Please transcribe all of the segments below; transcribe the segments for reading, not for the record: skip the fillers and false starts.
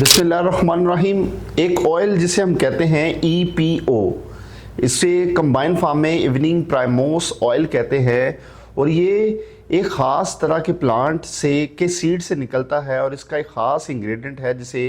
बिस्मिल्लाहिर्रहमानिर्रहीम। एक ऑयल जिसे हम कहते हैं EPO, इसे कंबाइन फार्म में इवनिंग प्राइमोस ऑयल कहते हैं और ये एक ख़ास तरह के प्लांट से के सीड से निकलता है और इसका एक ख़ास इंग्रेडिएंट है जिसे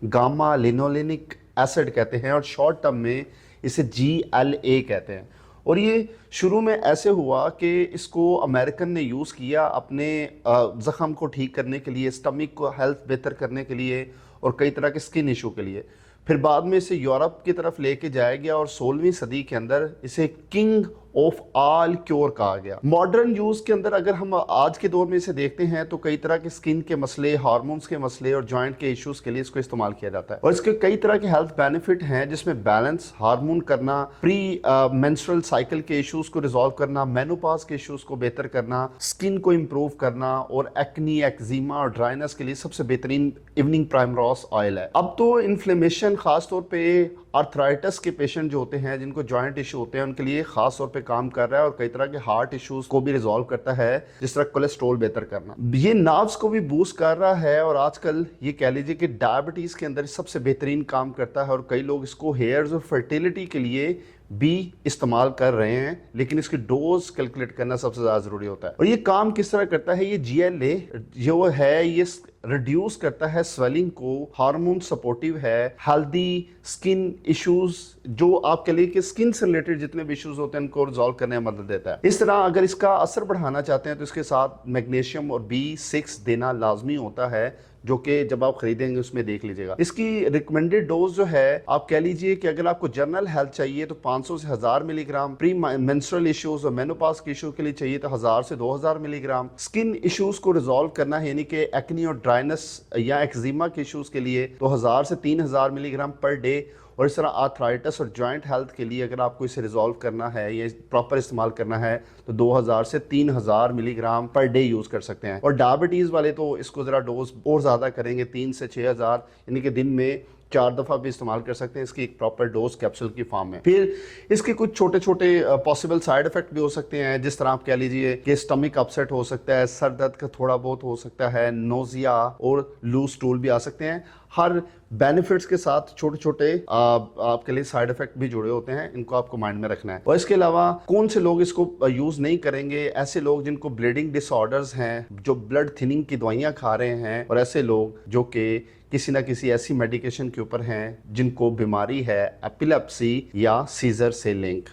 गामा लिनोलेनिक एसिड कहते हैं और शॉर्ट टर्म में इसे GLA कहते हैं। और ये शुरू में ऐसे हुआ कि इसको अमेरिकन ने यूज़ किया अपने ज़ख़म को ठीक करने के लिए, स्टमक को हेल्थ बेहतर करने के लिए और कई तरह के स्किन इशू के लिए। फिर बाद में इसे यूरोप की तरफ लेके जाया गया और 16वीं सदी के अंदर इसे किंग ऑफ ऑल क्योर कहा गया। मॉडर्न यूज़ के अंदर अगर हम आज के दौर में इसे देखते हैं तो कई तरह के स्किन के मसले, हार्मोन्स के मसले और जॉइंट के इश्यूज के लिए इसको इस्तेमाल किया जाता है। और इसके कई तरह के हेल्थ बेनिफिट हैं जिसमें बैलेंस, हार्मोन करना, प्री मेंस्ट्रुअल साइकिल के इश्यूज को रिजॉल्व करना, मेनोपॉज के इश्यूज को बेहतर करना, स्किन को इम्प्रूव करना और एक्नी, एक्जिमा और ड्राइनेस के लिए सबसे बेहतरीन इवनिंग प्राइमरोस ऑयल है। अब तो इन्फ्लेमेशन, खासतौर पे आर्थराइटिस के पेशेंट जो होते हैं, जिनको जॉइंट इशू होते हैं, उनके लिए खास तौर पे काम कर रहा है और कई तरह के हार्ट इश्यूज को भी रिजॉल्व करता है, जिस तरह कोलेस्ट्रॉल बेहतर करना। ये नर्व्स को भी बूस्ट कर रहा है और आजकल ये कह लीजिए कि डायबिटीज के अंदर सबसे बेहतरीन काम करता है और कई लोग इसको हेयर्स और फर्टिलिटी के लिए भी इस्तेमाल कर रहे हैं, लेकिन इसकी डोज कैलकुलेट करना सबसे ज़्यादा ज़रूरी होता है। और ये काम किस तरह करता है? ये GLA जो है ये रिड्यूस करता है स्वेलिंग को, हार्मोन सपोर्टिव है, हेल्दी स्किन इश्यूज जो आपके लिए कि स्किन से रिलेटेड जितने भी इश्यूज होते हैं उनको रिजॉल्व करने में मदद देता है। इस तरह अगर इसका असर बढ़ाना चाहते हैं तो इसके साथ मैग्नीशियम और B6 देना लाजमी होता है, जो कि जब आप खरीदेंगे उसमें देख लीजिएगा। इसकी रिकमेंडेड डोज जो है, आप कह लीजिए कि अगर आपको जनरल हेल्थ चाहिए तो 500 से 1000 मिलीग्राम, प्री मेंस्ट्रुअल इश्यूज और मेनोपॉज के इशू के लिए चाहिए तो 1000 से 2000 मिलीग्राम, स्किन इश्यूज को रिजॉल्व करना है यानी कि एक्नी और ड्राइनेस या एक्जिमा के इश्यूज के लिए तो 1000 से 3000 मिलीग्राम पर डे। और इस तरह आर्थराइटिस और जॉइंट हेल्थ के लिए अगर आपको इसे रिजॉल्व करना है या प्रॉपर इस्तेमाल करना है तो 2000 से 3000 मिलीग्राम पर डे यूज़ कर सकते हैं। और डायबिटीज़ वाले तो इसको ज़रा डोज और ज़्यादा करेंगे, 3 से 6000 यानी कि दिन में 4 दफ़ा भी इस्तेमाल कर सकते हैं इसकी एक प्रॉपर डोज कैप्सूल की फॉर्म में। फिर इसके कुछ छोटे छोटे पॉसिबल साइड इफेक्ट भी हो सकते हैं, जिस तरह आप कह लीजिए कि स्टमक अपसेट हो सकता है, सर दर्द का थोड़ा बहुत हो सकता है, नोजिया और लूज स्टूल भी आ सकते हैं। हर बेनिफिट्स के साथ छोटे छोटे आपके लिए साइड इफेक्ट भी जुड़े होते हैं, इनको आपको माइंड में रखना है। और इसके अलावा कौन से लोग इसको यूज़ नहीं करेंगे? ऐसे लोग जिनको ब्लीडिंग डिसऑर्डर्स हैं, जो ब्लड थिनिंग की दवाइयाँ खा रहे हैं, और ऐसे लोग जो कि किसी ना किसी ऐसी मेडिकेशन के ऊपर हैं जिनको बीमारी है एपिलेप्सी या सीजर से लिंक।